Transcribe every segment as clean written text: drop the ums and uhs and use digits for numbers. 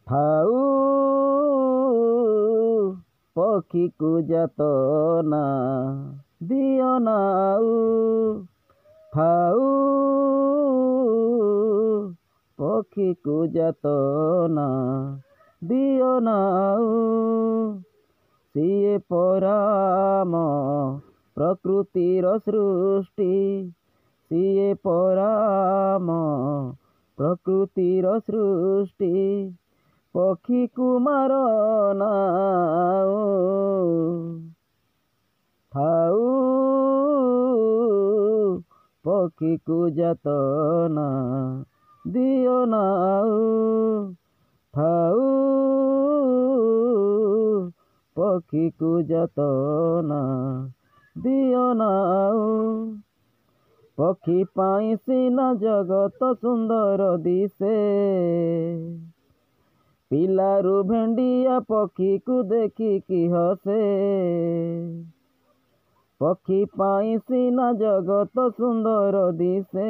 ଥାଉ ପକ୍ଷୀକୁ ଯାତନା ଦିଅ ନାଉ, ଥାଉ ପକ୍ଷୀକୁ ଯାତନା ଦିଅ ନାଉ। ସିଏ ପରାମ ପ୍ରକୃତିର ସୃଷ୍ଟି, ସିଏ ପରାମ ପ୍ରକୃତିର ସୃଷ୍ଟି, ପକ୍ଷୀକୁ ମାର ନାଉ। ଥାଉ ପକ୍ଷୀକୁ ଯାତନା ଦିଅ ନାଉ, ଥାଉ ପକ୍ଷୀକୁ ଯାତନା ଦିଅ ନାଉ। ପକ୍ଷୀ ପାଇଁ ସିନା ଜଗତ ସୁନ୍ଦର ଦିଶେ, ପିଲାରୁ ଭେଣ୍ଡିଆ ପକ୍ଷୀକୁ ଦେଖିକି ହସେ। ପକ୍ଷୀ ପାଇଁ ସିନା ଜଗତ ସୁନ୍ଦର ଦିଶେ,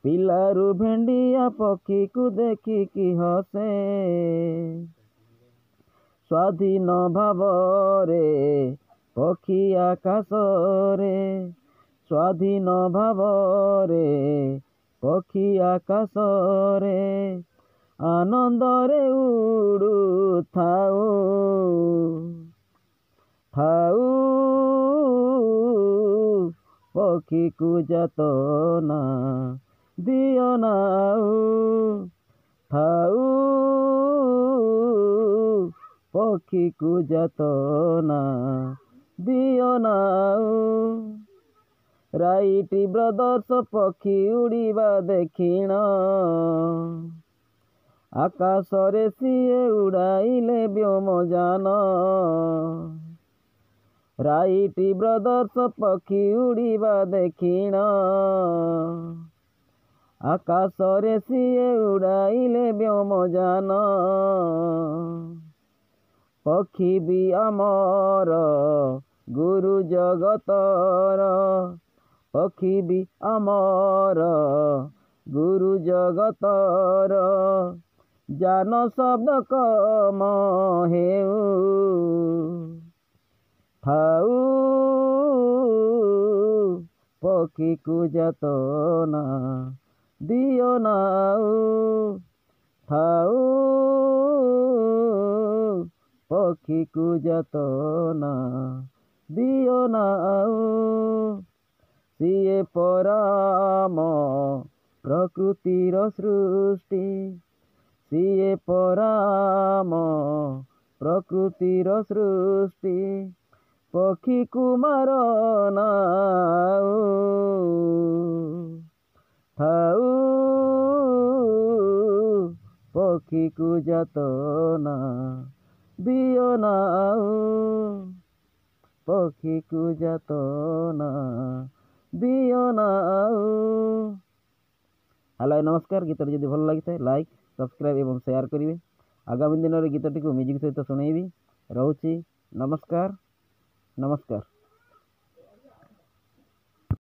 ପିଲାରୁ ଭେଣ୍ଡିଆ ପକ୍ଷୀକୁ ଦେଖିକି ହସେ। ସ୍ୱାଧୀନ ଭାବରେ ପକ୍ଷୀ ଆକାଶରେ, ସ୍ୱାଧୀନ ଭାବରେ ପକ୍ଷୀ ଆକାଶରେ ଆନନ୍ଦରେ ଉଡୁଥାଉ। ଥାଉ ପକ୍ଷୀକୁ ଯାତନା ଦିଅ ନାଉ, ଥାଉ ପକ୍ଷୀକୁ ଯାତନା ଦିଅ ନାଉ। ରାଇଟ୍ ବ୍ରଦର୍ସ ପକ୍ଷୀ ଉଡ଼ିବା ଦେଖିଣ, ଆକାଶରେ ସିଏ ଉଡ଼ାଇଲେ ବ୍ୟୋମଯାନ। ରାଇଟ୍ ବ୍ରଦର୍ସ ପକ୍ଷୀ ଉଡ଼ିବା ଦେଖିଣ, ଆକାଶରେ ସିଏ ଉଡ଼ାଇଲେ ବ୍ୟୋମଯାନ। ପକ୍ଷୀ ବି ଆମର ଗୁରୁ ଜଗତର, ପକ୍ଷୀ ବି ଆମର ଗୁରୁ ଜଗତର। ଯାନ ଶବ୍ଦ କମ ହେଉ, ଥାଉ ପକ୍ଷୀକୁ ଯାତନା ଦିଅ ନାଉ, ଥାଉ ପକ୍ଷୀକୁ ଯାତନା ଦିଅ ନାଉ। ସିଏ ପରାମ ପ୍ରକୃତିର ସୃଷ୍ଟି, ସିଏ ପରାମ ପ୍ରକୃତିର ସୃଷ୍ଟି, ପକ୍ଷୀକୁ ମାର ନାଉ। ଥାଉ ପକ୍ଷୀକୁ ଯାତନା ଦିଅ ନାଉ, ପକ୍ଷୀକୁ ଯାତନା ଦିଅ ନାଉ। ହ୍ୟାଲୋ ନମସ୍କାର। ଗୀତଟି ଯଦି ଭଲ ଲାଗିଥାଏ ଲାଇକ୍, ସବସ୍କ୍ରାଇବ୍ ଏବଂ ସେୟାର କରିବେ। ଆଗାମୀ ଦିନରେ ଗୀତଟିକୁ ମ୍ୟୁଜିକ୍ ସହିତ ଶୁଣେଇବି। ରହୁଛି ନମସ୍କାର, ନମସ୍କାର।